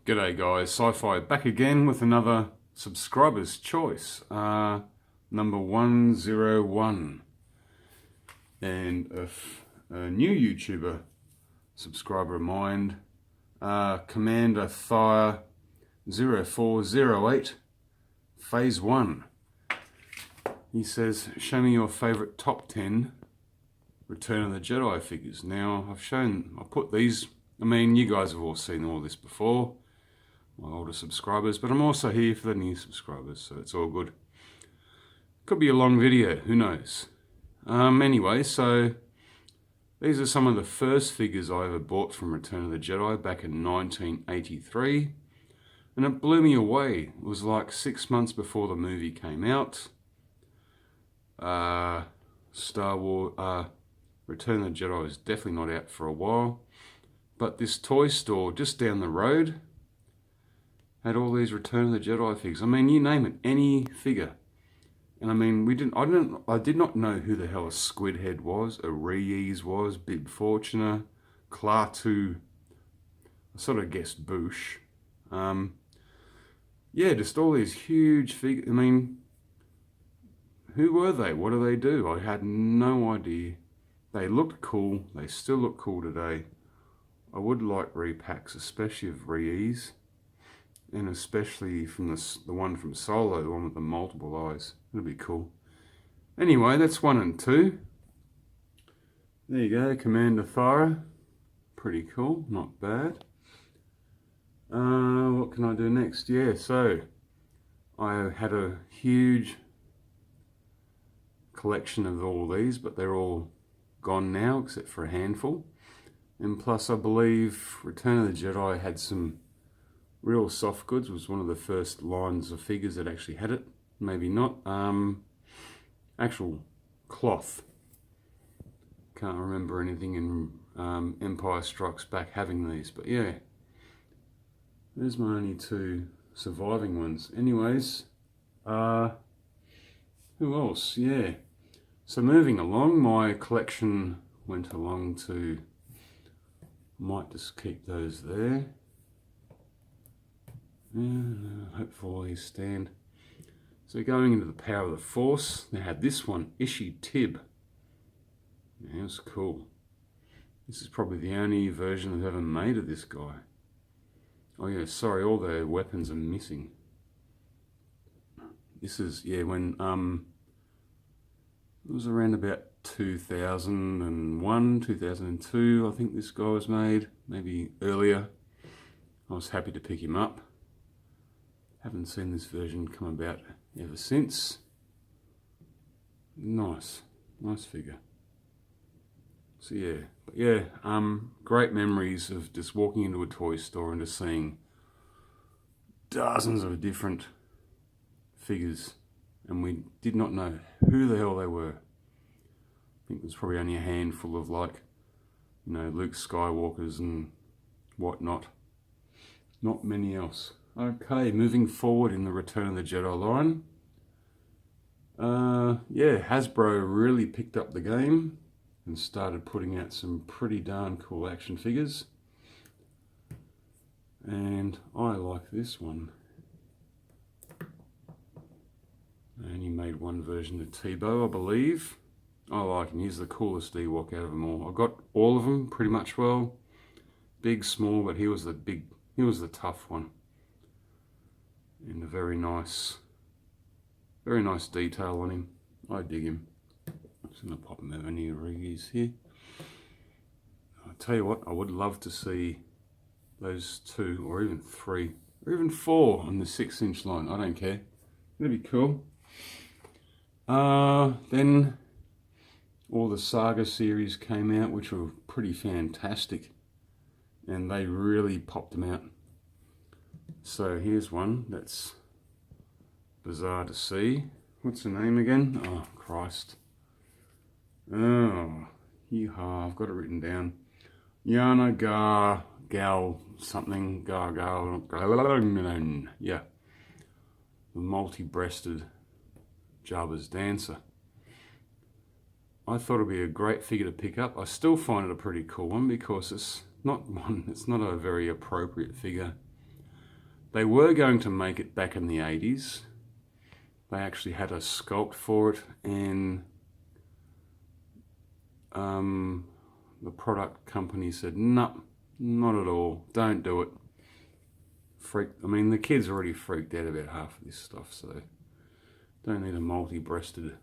G'day guys, Sci-Fi back again with another subscriber's choice, number 101, and a new YouTuber subscriber of mine, Commander Fire 0408 Phase 1. He says, show me your favourite top 10 Return of the Jedi figures. Now, I put these, I mean, you guys have all seen all this before, my older subscribers, but I'm also here for the new subscribers, so it's all good. Could be a long video, who knows. Anyway, so these are some of the first figures I ever bought from Return of the Jedi back in 1983, and it blew me away. It was like 6 months before the movie came out. Star Wars, Return of the Jedi is definitely not out for a while, but this toy store just down the road had all these Return of the Jedi figures. I mean, you name it, any figure. And I mean, I did not know who the hell a Squidhead was, a Ree-Eze was, Bib Fortuna, Klaatu, I sort of guessed Boosh. Yeah, just all these huge figures. I mean, who were they? What do they do? I had no idea. They looked cool. They still look cool today. I would like repacks, especially of Ree-Eze. And especially from the one from Solo, the one with the multiple eyes. It'll be cool. Anyway, that's 1 and 2. There you go, Commander Thara. Pretty cool, not bad. What can I do next? Yeah, so I had a huge collection of all these, but they're all gone now except for a handful. And plus, I believe Return of the Jedi had some Real Soft Goods, was one of the first lines of figures that actually had it. Maybe not. Actual cloth. Can't remember anything in Empire Strikes Back having these, but yeah. There's my only 2 surviving ones. Anyways, who else? Yeah. So moving along, my collection went along to, might just keep those there. Yeah, hopefully stand. So going into the power of the Force, they had this one, Ishi Tib. Yeah, it was cool. This is probably the only version they've ever made of this guy. Oh yeah, sorry, all their weapons are missing. This is, yeah, when, it was around about 2001, 2002, I think this guy was made, maybe earlier. I was happy to pick him up. Haven't seen this version come about ever since. Nice figure. So yeah, but yeah, great memories of just walking into a toy store and just seeing dozens of different figures, and we did not know who the hell they were. I think there's probably only a handful of, like, you know, Luke Skywalkers and whatnot. Not many else. Okay, moving forward in the Return of the Jedi line. Yeah, Hasbro really picked up the game and started putting out some pretty darn cool action figures. And I like this one. They only made one version of Teebo, I believe. I like him, he's the coolest Ewok out of them all. I got all of them pretty much well. Big, small, but he was the tough one. And a very nice detail on him. I dig him. I'm just going to pop him over near Ree-Eze here. I'll tell you what, I would love to see those 2 or even 3 or even 4 on the 6-inch line. I don't care. That'd be cool. Then all the Saga series came out, which were pretty fantastic, and they really popped them out. So here's one that's bizarre to see. What's the name again? Oh, Christ. Oh, hee-haw, I've got it written down. Yana Gal something, yeah. The multi-breasted Jabba's dancer. I thought it'd be a great figure to pick up. I still find it a pretty cool one because it's not a very appropriate figure They were going to make it back in the 80s. They actually had a sculpt for it, and the product company said, no, not at all, don't do it. I mean, the kids already freaked out about half of this stuff, so don't need a multi-breasted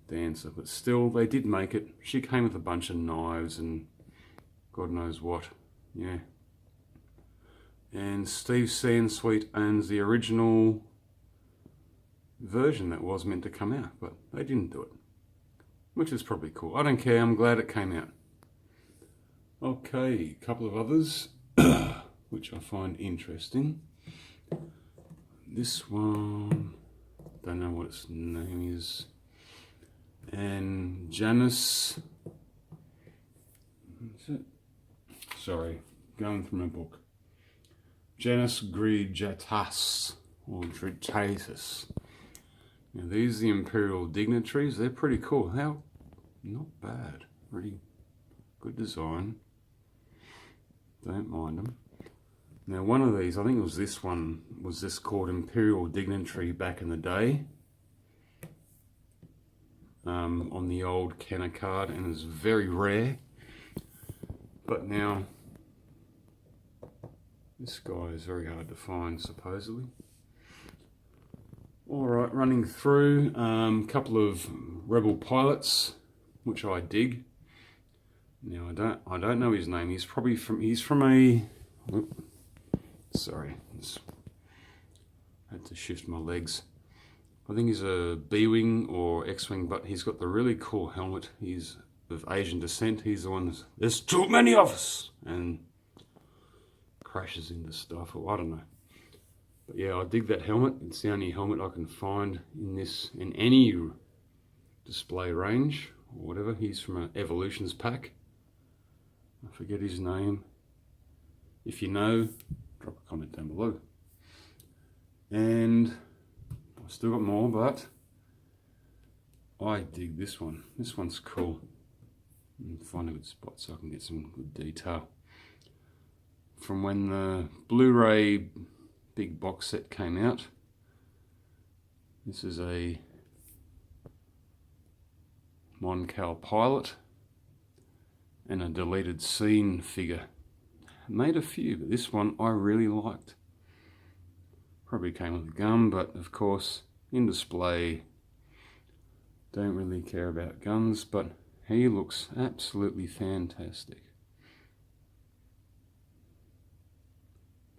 dancer. But still, they did make it. She came with a bunch of knives and God knows what. Yeah. And Steve Sansweet owns the original version that was meant to come out, but they didn't do it, which is probably cool. I don't care, I'm glad it came out. Okay, a couple of others which I find interesting. This one, don't know what its name is. And Janus, sorry, going from a book. Janus Grigitas, or Dritatus. Now these are the Imperial Dignitaries. They're pretty cool. How? Not bad. Really good design. Don't mind them. Now one of these, I think it was this one, was this called Imperial Dignitary back in the day. On the old Kenner card, and it's very rare. But now, this guy is very hard to find, supposedly. Alright, running through a couple of Rebel pilots, which I dig. Now I don't know his name. He's from a. Sorry, I had to shift my legs. I think he's a B-wing or X-wing, but he's got the really cool helmet. He's of Asian descent. He's the one that's, there's too many of us, and crashes into stuff, or I don't know. But yeah, I dig that helmet. It's the only helmet I can find in any display range or whatever. He's from an Evolutions pack. I forget his name. If you know, drop a comment down below. And I've still got more, but I dig this one. This one's cool. Find a good spot so I can get some good detail. From when the Blu-ray big box set came out. This is a Mon Cal pilot and a deleted scene figure. Made a few, but this one I really liked. Probably came with a gun, but of course in display don't really care about guns, but he looks absolutely fantastic.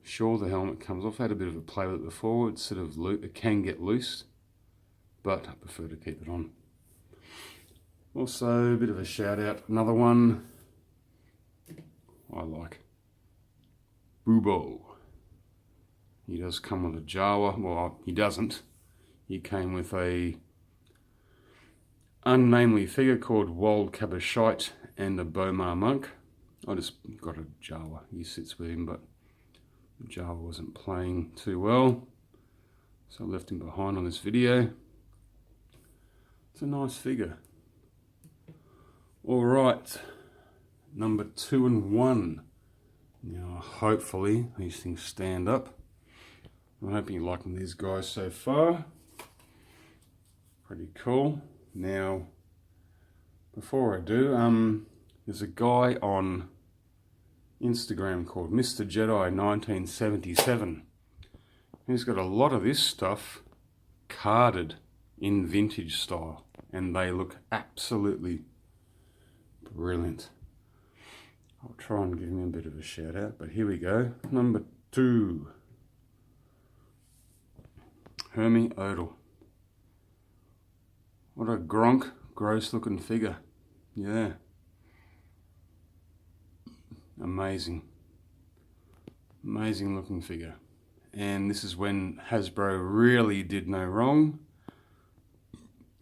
Sure, the helmet comes off. I had a bit of a play with it before. It's sort of it can get loose, but I prefer to keep it on. Also, a bit of a shout out, another one I like. Bubo. He does come with a Jawa. Well, he doesn't. He came with a unnamely figure called Wold Cabashite and a Bomar monk. I just got a Jawa. He sits with him, but Jawa wasn't playing too well, so I left him behind on this video. It's a nice figure. Alright, number 2 and 1. Now hopefully these things stand up. I'm hoping you're liking these guys so far. Pretty cool. Now, before I do, there's a guy on Instagram called Mr. Jedi 1977. He's got a lot of this stuff carded in vintage style, and they look absolutely brilliant. I'll try and give him a bit of a shout out, but here we go. Number 2. Hermie Odell. What a gross looking figure. Yeah. Amazing. Amazing looking figure. And this is when Hasbro really did no wrong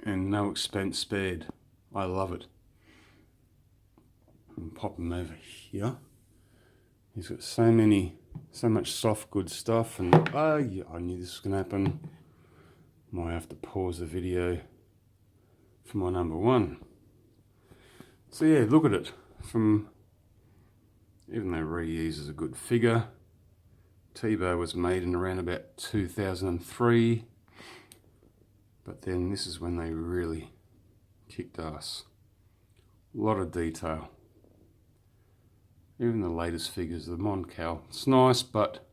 and no expense spared. I love it. And pop him over here. He's got so much soft good stuff, and oh yeah, I knew this was gonna happen. Might have to pause the video for my number 1. So yeah, look at it. Even though reuse is a good figure, Tebow was made in around about 2003. But then this is when they really kicked ass. A lot of detail. Even the latest figures, the Moncal. It's nice, but...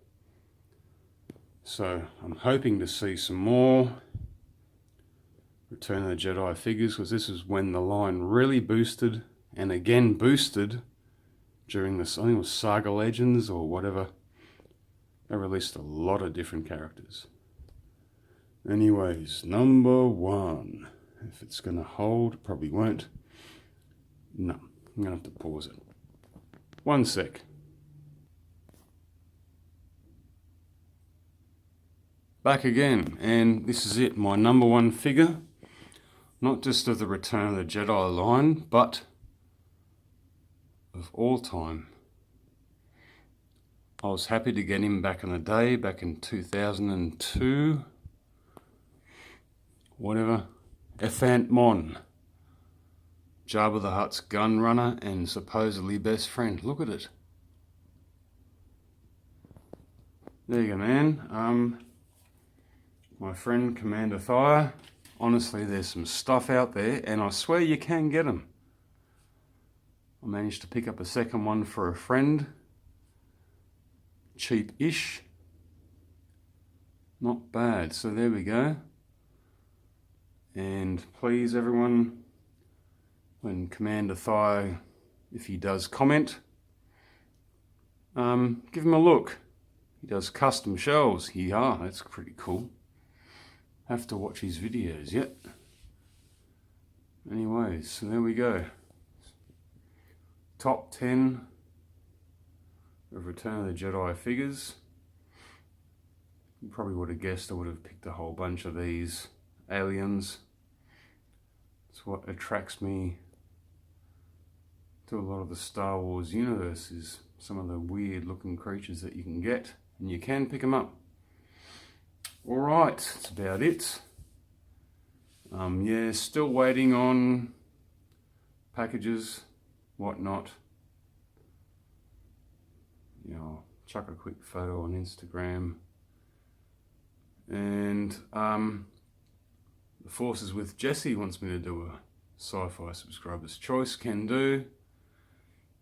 So, I'm hoping to see some more Return of the Jedi figures, because this is when the line really boosted, and again boosted, during this, I think it was Saga Legends or whatever. They released a lot of different characters. Anyways, number 1. If it's going to hold, probably won't. No, I'm going to have to pause it. 1 sec. Back again, and this is it, my number 1 figure. Not just of the Return of the Jedi line, but of all time. I was happy to get him back in the day, back in 2002. Whatever. Ethant Mon. Jabba the Hutt's gun runner and supposedly best friend. Look at it. There you go, man. My friend Commander Thire. Honestly, there's some stuff out there, and I swear you can get them. I managed to pick up a second one for a friend. Cheap-ish. Not bad. So there we go. And please, everyone, when Commander Thigh, if he does comment, give him a look. He does custom shells. Yeah, that's pretty cool. Have to watch his videos yet. Anyways, so there we go. Top 10 of Return of the Jedi figures. You probably would have guessed I would have picked a whole bunch of these aliens. It's what attracts me to a lot of the Star Wars universe, is some of the weird looking creatures that you can get, and you can pick them up. Alright, that's about it. Yeah, still waiting on packages, whatnot. You know, I'll chuck a quick photo on Instagram. And The Force is with Jesse wants me to do a Sci-Fi Subscriber's Choice. Can do.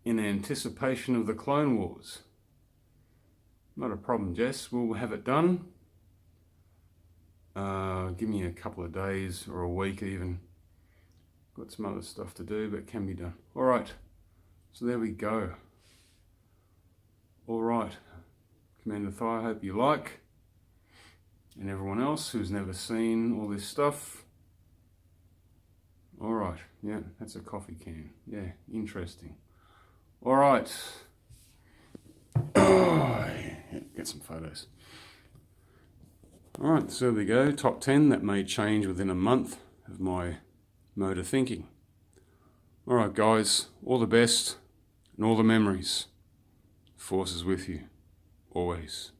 In anticipation of the Clone Wars. Not a problem, Jess. We'll have it done. Give me a couple of days or a week even. Got some other stuff to do, but it can be done. Alright, so there we go. Alright, Commander Thigh, I hope you like. And everyone else who's never seen all this stuff. Alright, yeah, that's a coffee can. Yeah, interesting. Alright. Get some photos. Alright, so there we go. Top 10. That may change within a month of my mode of thinking. Alright guys, all the best and all the memories. Force is with you. Always.